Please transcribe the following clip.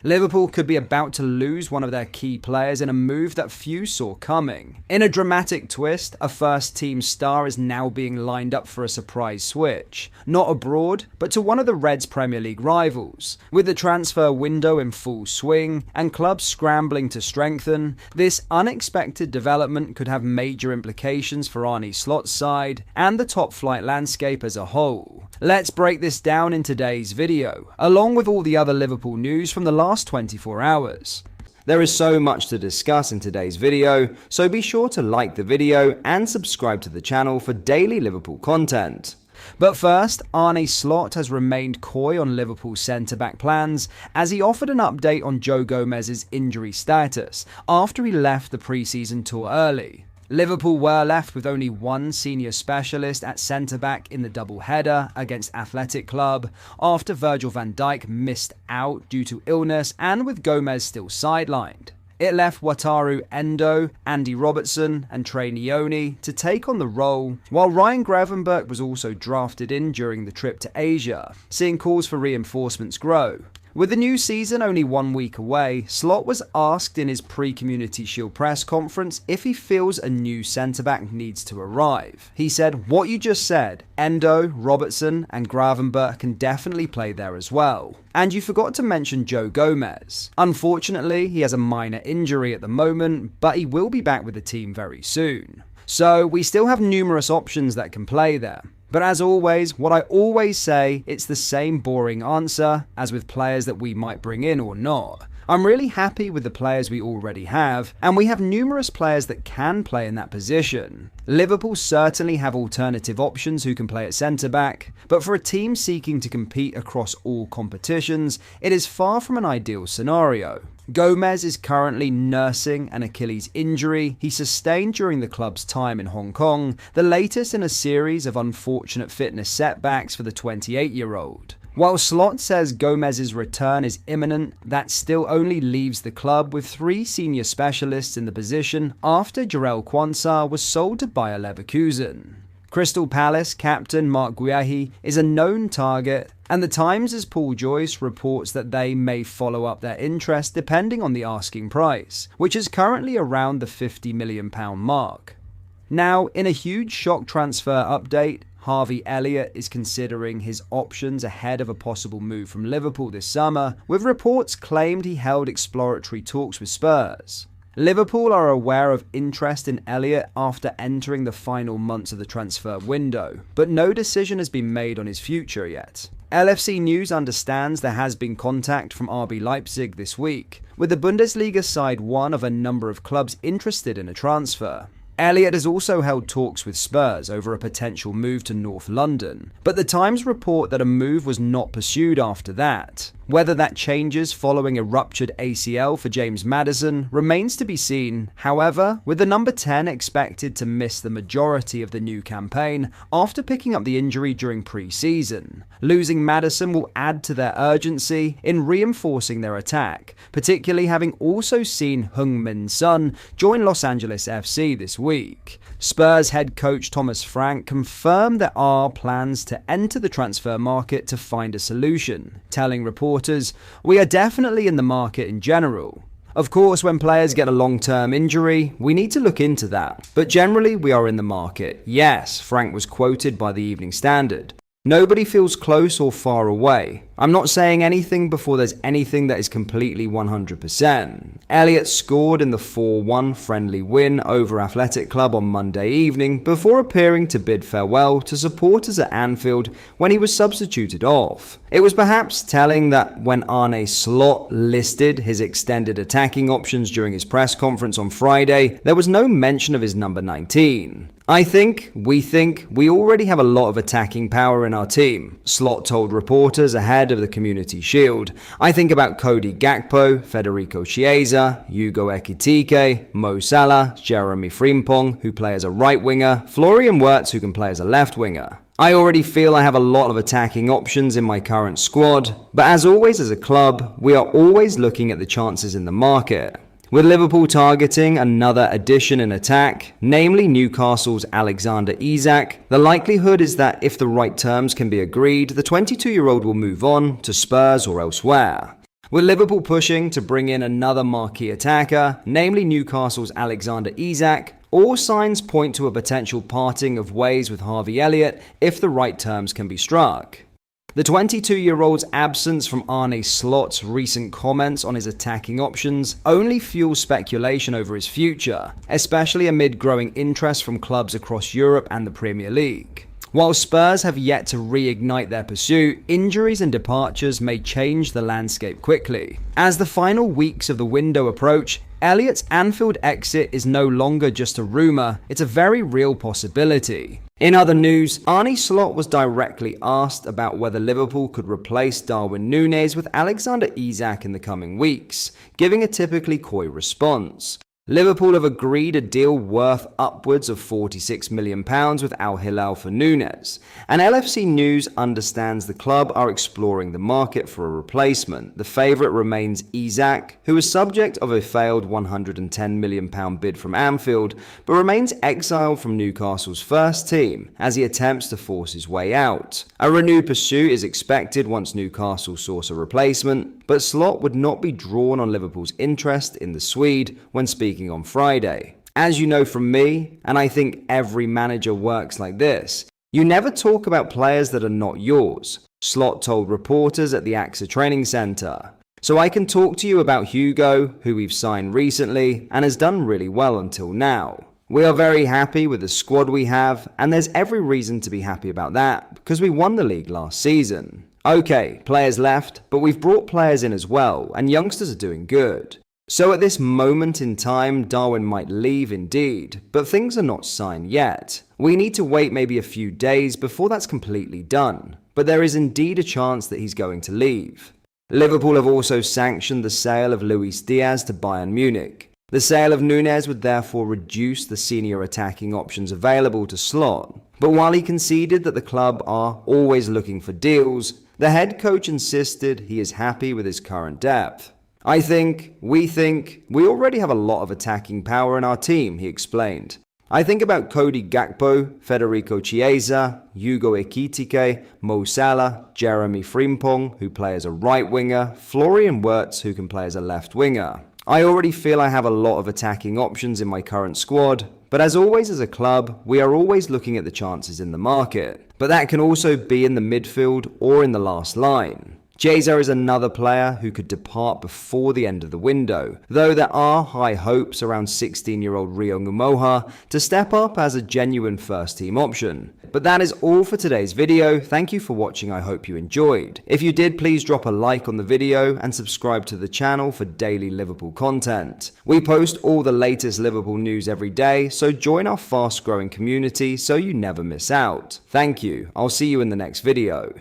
Liverpool could be about to lose one of their key players in a move that few saw coming. In a dramatic twist, a first-team star is now being lined up for a surprise switch, not abroad, but to one of the Reds' Premier League rivals. With the transfer window in full swing and clubs scrambling to strengthen, this unexpected development could have major implications for Arne Slot's side and the top-flight landscape as a whole. Let's break this down in today's video, along with all the other Liverpool news from the last 24 hours. There is so much to discuss in today's video, so be sure to like the video and subscribe to the channel for daily Liverpool content. But first, Arne Slot has remained coy on Liverpool's centre-back plans as he offered an update on Joe Gomez's injury status after he left the pre-season tour early. Liverpool were left with only one senior specialist at centre-back in the double-header against Athletic Club after Virgil van Dijk missed out due to illness and with Gomez still sidelined. It left Wataru Endo, Andy Robertson and Trey Nyoni to take on the role, while Ryan Gravenberch was also drafted in during the trip to Asia, seeing calls for reinforcements grow. With the new season only 1 week away, Slot was asked in his pre-Community Shield press conference if he feels a new centre-back needs to arrive. He said, "What you just said, Endo, Robertson and Gravenberch can definitely play there as well. And you forgot to mention Joe Gomez. Unfortunately, he has a minor injury at the moment, but he will be back with the team very soon." So we still have numerous options that can play there. But as always, what I always say, it's the same boring answer as with players that we might bring in or not. I'm really happy with the players we already have, and we have numerous players that can play in that position. Liverpool certainly have alternative options who can play at centre-back, but for a team seeking to compete across all competitions, it is far from an ideal scenario. Gomez is currently nursing an Achilles injury he sustained during the club's time in Hong Kong, the latest in a series of unfortunate fitness setbacks for the 28-year-old. While Slot says Gomez's return is imminent, that still only leaves the club with 3 senior specialists in the position after Jarell Quansah was sold to Bayer Leverkusen. Crystal Palace captain Mark Guehi is a known target, and the Times' Paul Joyce reports that they may follow up their interest depending on the asking price, which is currently around the £50 million mark. Now, in a huge shock transfer update, Harvey Elliott is considering his options ahead of a possible move from Liverpool this summer, with reports claimed he held exploratory talks with Spurs. Liverpool are aware of interest in Elliott after entering the final months of the transfer window, but no decision has been made on his future yet. LFC News understands there has been contact from RB Leipzig this week, with the Bundesliga side one of a number of clubs interested in a transfer. Elliott has also held talks with Spurs over a potential move to North London, but the Times report that a move was not pursued after that. Whether that changes following a ruptured ACL for James Maddison remains to be seen. However, with the number 10 expected to miss the majority of the new campaign after picking up the injury during pre-season, losing Maddison will add to their urgency in reinforcing their attack, particularly having also seen Heung-min Son join Los Angeles FC this week. Spurs head coach Thomas Frank confirmed there are plans to enter the transfer market to find a solution, telling reporters, "We are definitely in the market in general. Of course, when players get a long-term injury, we need to look into that. But generally, we are in the market. Yes," Frank was quoted by the Evening Standard. "Nobody feels close or far away. I'm not saying anything before there's anything that is completely 100%. Elliott scored in the 4-1 friendly win over Athletic Club on Monday evening before appearing to bid farewell to supporters at Anfield when he was substituted off. It was perhaps telling that when Arne Slot listed his extended attacking options during his press conference on Friday, there was no mention of his number 19. We think we already have a lot of attacking power in our team," Slot told reporters ahead of the Community Shield. "I think about Cody Gakpo, Federico Chiesa, Hugo Ekitike, Mo Salah, Jeremy Frimpong, who play as a right winger, Florian Wirtz, who can play as a left winger. I already feel I have a lot of attacking options in my current squad, but as always as a club, we are always looking at the chances in the market. With Liverpool targeting another addition in attack, namely Newcastle's Alexander Isak, the likelihood is that if the right terms can be agreed, the 22-year-old will move on to Spurs or elsewhere. With Liverpool pushing to bring in another marquee attacker, namely Newcastle's Alexander Isak, all signs point to a potential parting of ways with Harvey Elliott if the right terms can be struck. The 22-year-old's absence from Arne Slot's recent comments on his attacking options only fuels speculation over his future, especially amid growing interest from clubs across Europe and the Premier League. While Spurs have yet to reignite their pursuit, injuries and departures may change the landscape quickly. As the final weeks of the window approach, Elliott's Anfield exit is no longer just a rumour, it's a very real possibility. In other news, Arne Slot was directly asked about whether Liverpool could replace Darwin Nunez with Alexander Isak in the coming weeks, giving a typically coy response. Liverpool have agreed a deal worth upwards of £46 million with Al Hilal for Nunez, and LFC News understands the club are exploring the market for a replacement. The favourite remains Isak, who is subject of a failed £110 million bid from Anfield, but remains exiled from Newcastle's first team as he attempts to force his way out. A renewed pursuit is expected once Newcastle source a replacement, but Slot would not be drawn on Liverpool's interest in the Swede when speaking on Friday. As you know from me, and I think every manager works like this, you never talk about players that are not yours, Slot told reporters at the AXA training centre. So I can talk to you about Hugo, who we've signed recently and has done really well until now. We are very happy with the squad we have, and there's every reason to be happy about that because we won the league last season. Okay, players left, but we've brought players in as well, and youngsters are doing good. So at this moment in time, Darwin might leave indeed, but things are not signed yet. We need to wait maybe a few days before that's completely done, but there is indeed a chance that he's going to leave. Liverpool have also sanctioned the sale of Luis Diaz to Bayern Munich. The sale of Nunez would therefore reduce the senior attacking options available to Slot. But while he conceded that the club are always looking for deals, the head coach insisted he is happy with his current depth. We already have a lot of attacking power in our team, he explained. I think about Cody Gakpo, Federico Chiesa, Hugo Ekitike, Mo Salah, Jeremy Frimpong, who play as a right winger, Florian Wirtz, who can play as a left winger. I already feel I have a lot of attacking options in my current squad, but as always as a club, we are always looking at the chances in the market. But that can also be in the midfield or in the last line. Chiesa is another player who could depart before the end of the window, though there are high hopes around 16-year-old Rio Ngumoha to step up as a genuine first-team option. But that is all for today's video. Thank you for watching, I hope you enjoyed. If you did, please drop a like on the video and subscribe to the channel for daily Liverpool content. We post all the latest Liverpool news every day, so join our fast-growing community so you never miss out. Thank you. I'll see you in the next video.